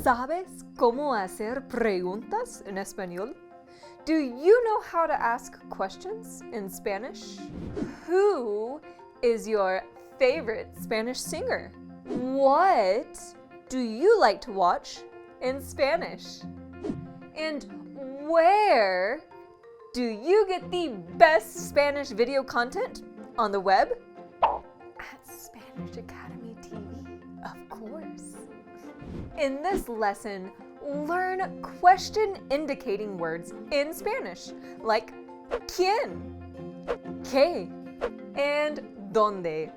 ¿Sabes cómo hacer preguntas en español? Do you know how to ask questions in Spanish? Who is your favorite Spanish singer? What do you like to watch in Spanish? And where do you get the best Spanish video content on the web? At Spanish Academy TV, of course. In this lesson, learn question-indicating words in Spanish, like quién, qué, and dónde.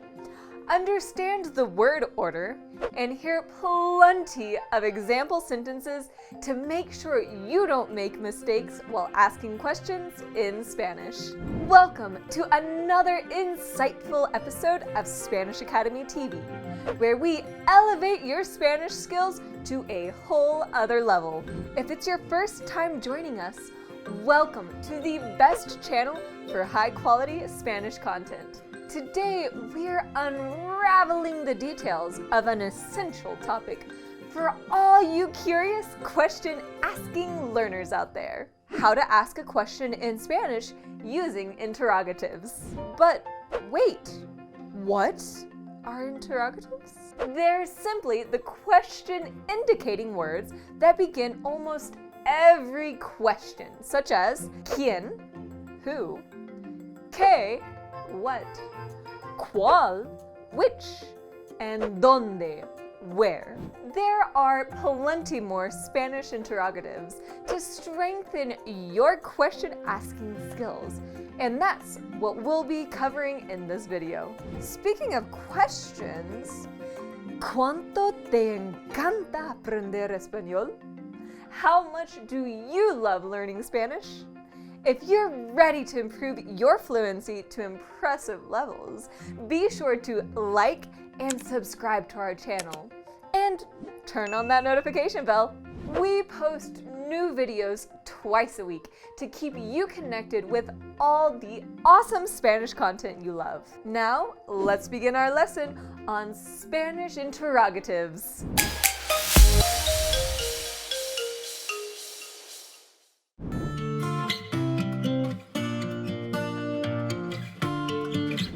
Understand the word order and hear plenty of example sentences to make sure you don't make mistakes while asking questions in Spanish. Welcome to another insightful episode of Spanish Academy TV, where we elevate your Spanish skills to a whole other level. If it's your first time joining us, welcome to the best channel for high-quality Spanish content. Today, we're unraveling the details of an essential topic for all you curious question-asking learners out there: how to ask a question in Spanish using interrogatives. But wait, what are interrogatives? They're simply the question-indicating words that begin almost every question, such as quién, who, qué, what, cuál, which, and dónde, where. There are plenty more Spanish interrogatives to strengthen your question-asking skills, and that's what we'll be covering in this video. Speaking of questions, ¿cuánto te encanta aprender español? How much do you love learning Spanish? If you're ready to improve your fluency to impressive levels, be sure to like and subscribe to our channel. And turn on that notification bell. We post new videos twice a week to keep you connected with all the awesome Spanish content you love. Now, let's begin our lesson on Spanish interrogatives.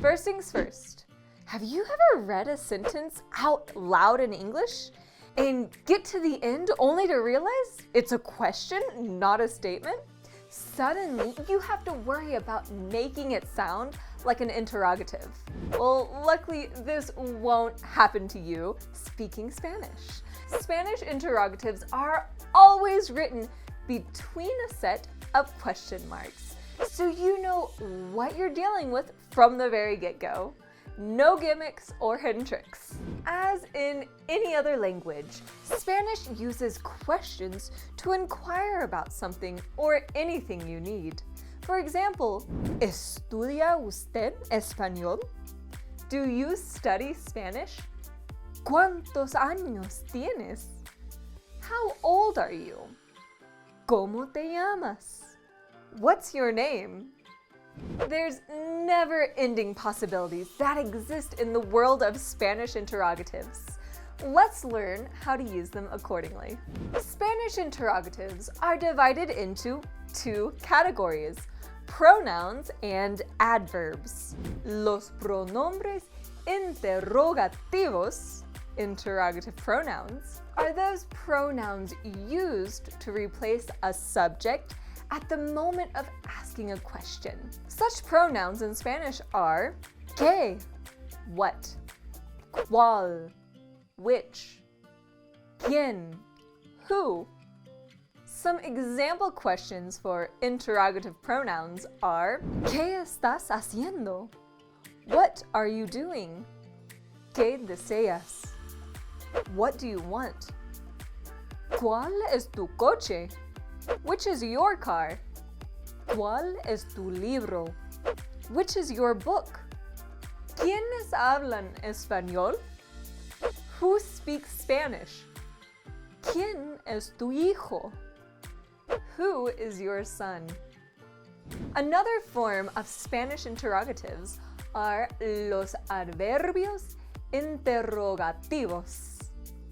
First things first, have you ever read a sentence out loud in English and get to the end only to realize it's a question, not a statement? Suddenly, you have to worry about making it sound like an interrogative. Well, luckily, this won't happen to you speaking Spanish. Spanish interrogatives are always written between a set of question marks, so you know what you're dealing with from the very get-go. No gimmicks or hidden tricks. As in any other language, Spanish uses questions to inquire about something or anything you need. For example, ¿Estudia usted español? Do you study Spanish? ¿Cuántos años tienes? How old are you? ¿Cómo te llamas? What's your name? There's never-ending possibilities that exist in the world of Spanish interrogatives. Let's learn how to use them accordingly. Spanish interrogatives are divided into two categories: pronouns and adverbs. Los pronombres interrogativos, interrogative pronouns, are those pronouns used to replace a subject at the moment of asking a question. Such pronouns in Spanish are qué, what, cuál, which, quién, who. Some example questions for interrogative pronouns are: ¿Qué estás haciendo? What are you doing? ¿Qué deseas? What do you want? ¿Cuál es tu coche? Which is your car? ¿Cuál es tu libro? Which is your book? ¿Quiénes hablan español? Who speaks Spanish? ¿Quién es tu hijo? Who is your son? Another form of Spanish interrogatives are los adverbios interrogativos,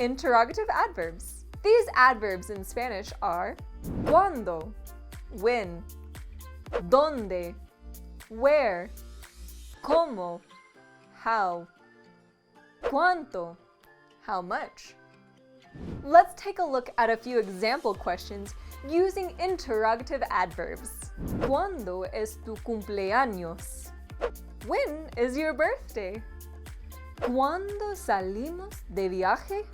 interrogative adverbs. These adverbs in Spanish are cuándo, when, dónde, where, cómo, how, cuánto, how much. Let's take a look at a few example questions using interrogative adverbs. ¿Cuándo es tu cumpleaños? When is your birthday? ¿Cuándo salimos de viaje?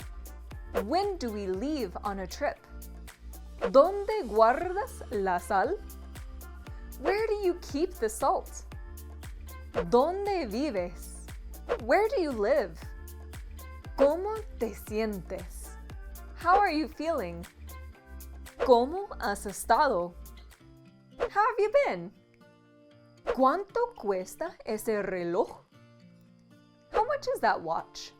When do we leave on a trip? ¿Dónde guardas la sal? Where do you keep the salt? ¿Dónde vives? Where do you live? ¿Cómo te sientes? How are you feeling? ¿Cómo has estado? How have you been? ¿Cuánto cuesta ese reloj? How much is that watch?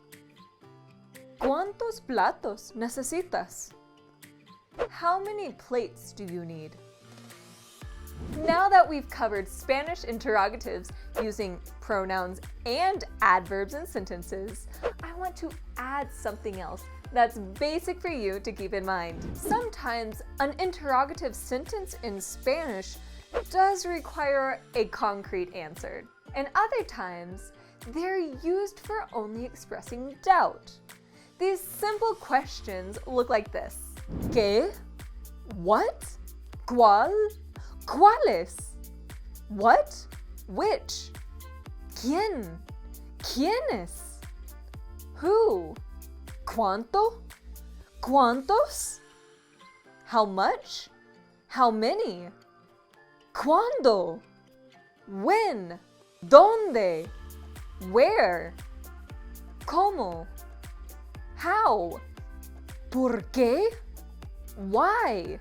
¿Cuántos platos necesitas? How many plates do you need? Now that we've covered Spanish interrogatives using pronouns and adverbs in sentences, I want to add something else that's basic for you to keep in mind. Sometimes an interrogative sentence in Spanish does require a concrete answer, and other times they're used for only expressing doubt. These simple questions look like this. ¿Qué? What? ¿Cuál? ¿Cuáles? What? Which? ¿Quién? ¿Quiénes? Who? ¿Cuánto? ¿Cuántos? How much? How many? ¿Cuándo? When? ¿Dónde? Where? ¿Cómo? How? ¿Por qué? Why?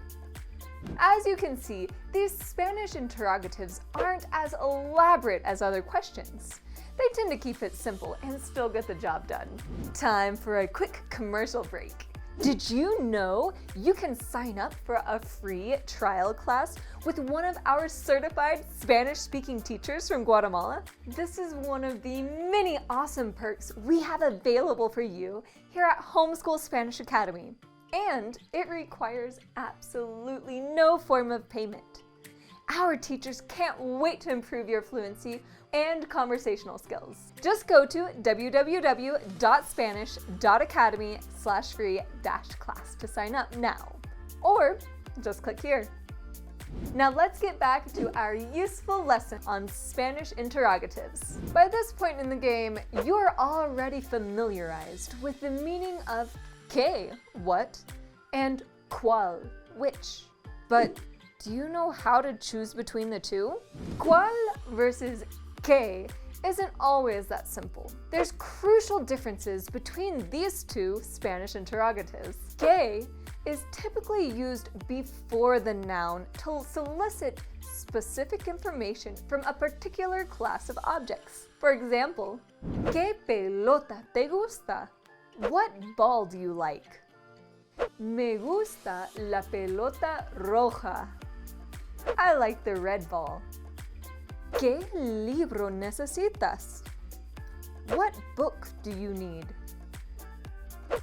As you can see, these Spanish interrogatives aren't as elaborate as other questions. They tend to keep it simple and still get the job done. Time for a quick commercial break. Did you know you can sign up for a free trial class with one of our certified Spanish-speaking teachers from Guatemala? This is one of the many awesome perks we have available for you here at Homeschool Spanish Academy. And it requires absolutely no form of payment. Our teachers can't wait to improve your fluency and conversational skills. Just go to www.spanish.academy/free-class to sign up now. Or just click here. Now let's get back to our useful lesson on Spanish interrogatives. By this point in the game, you're already familiarized with the meaning of ¿qué? What? And cuál? Which? But do you know how to choose between the two? Cuál versus ¿qué? Isn't always that simple. There's crucial differences between these two Spanish interrogatives. ¿Qué? Is typically used before the noun to solicit specific information from a particular class of objects. For example, ¿qué pelota te gusta? What ball do you like? Me gusta la pelota roja. I like the red ball. ¿Qué libro necesitas? What book do you need?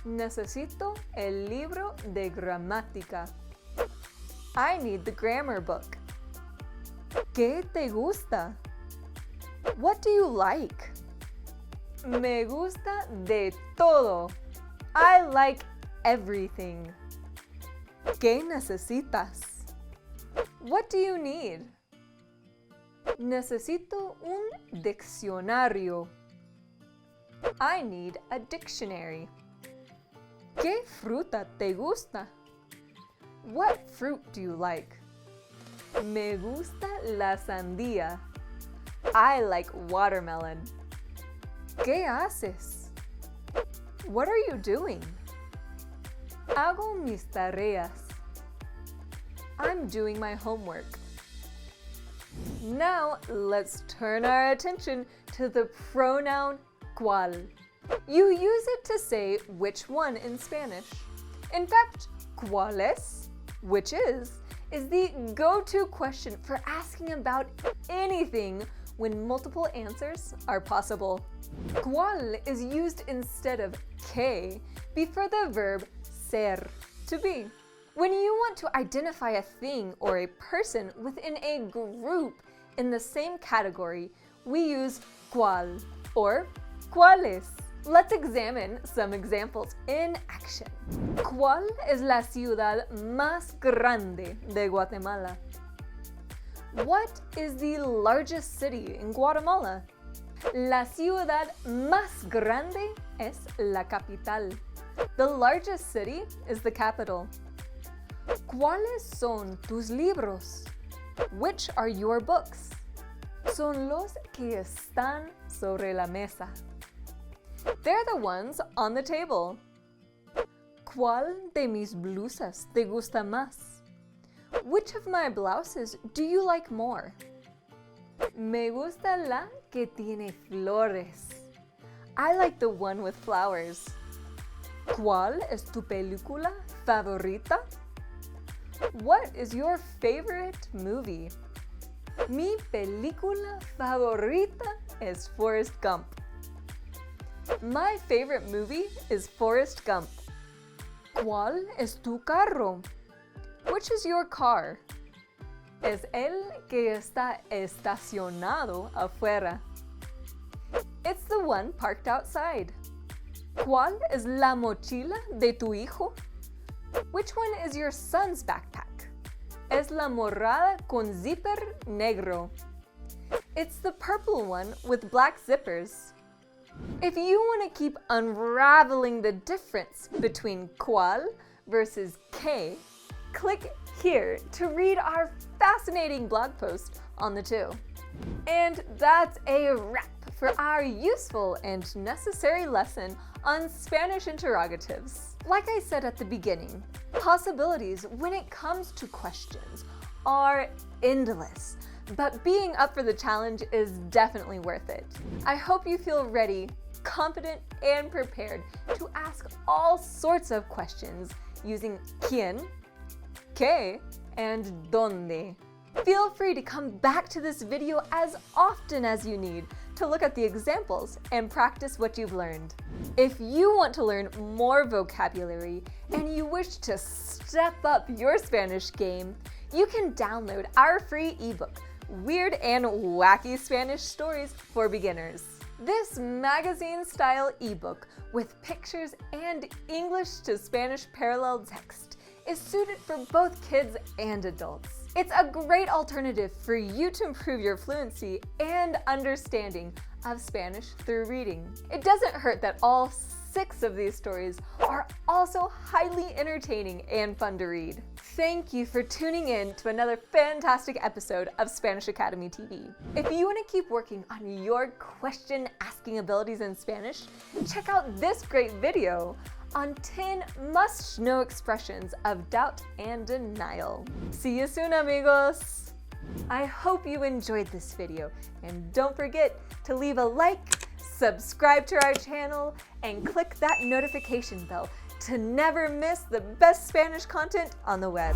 Necesito el libro de gramática. I need the grammar book. ¿Qué te gusta? What do you like? Me gusta de todo. I like everything. ¿Qué necesitas? What do you need? Necesito un diccionario. I need a dictionary. ¿Qué fruta te gusta? What fruit do you like? Me gusta la sandía. I like watermelon. ¿Qué haces? What are you doing? Hago mis tareas. I'm doing my homework. Now let's turn our attention to the pronoun cuál. You use it to say which one in Spanish. In fact, ¿cuáles? Which is the go-to question for asking about anything when multiple answers are possible. Cuál is used instead of que before the verb ser. to be. When you want to identify a thing or a person within a group in the same category, we use cuál or cuáles. Let's examine some examples in action. ¿Cuál es la ciudad más grande de Guatemala? What is the largest city in Guatemala? La ciudad más grande es la capital. The largest city is the capital. ¿Cuáles son tus libros? Which are your books? Son los que están sobre la mesa. They're the ones on the table. ¿Cuál de mis blusas te gusta más? Which of my blouses do you like more? Me gusta la que tiene flores. I like the one with flowers. ¿Cuál es tu película favorita? What is your favorite movie? Mi película favorita es Forrest Gump. My favorite movie is Forrest Gump. ¿Cuál es tu carro? Which is your car? Es el que está estacionado afuera. It's the one parked outside. ¿Cuál es la mochila de tu hijo? Which one is your son's backpack? Es la morada con zipper negro. It's the purple one with black zippers. If you want to keep unraveling the difference between cuál versus qué, click here to read our fascinating blog post on the two. And that's a wrap for our useful and necessary lesson on Spanish interrogatives. Like I said at the beginning, possibilities when it comes to questions are endless, but being up for the challenge is definitely worth it. I hope you feel ready, confident, and prepared to ask all sorts of questions using quién, qué, and dónde. Feel free to come back to this video as often as you need to look at the examples and practice what you've learned. If you want to learn more vocabulary and you wish to step up your Spanish game, you can download our free ebook, Weird and Wacky Spanish Stories for Beginners. This magazine-style ebook with pictures and English to Spanish parallel text is suited for both kids and adults. It's a great alternative for you to improve your fluency and understanding of Spanish through reading. It doesn't hurt that all 6 of these stories are also highly entertaining and fun to read. Thank you for tuning in to another fantastic episode of Spanish Academy TV. If you want to keep working on your question asking abilities in Spanish, check out this great video on 10 must-know expressions of doubt and denial. See you soon, amigos! I hope you enjoyed this video, and don't forget to leave a like, subscribe to our channel, and click that notification bell to never miss the best Spanish content on the web.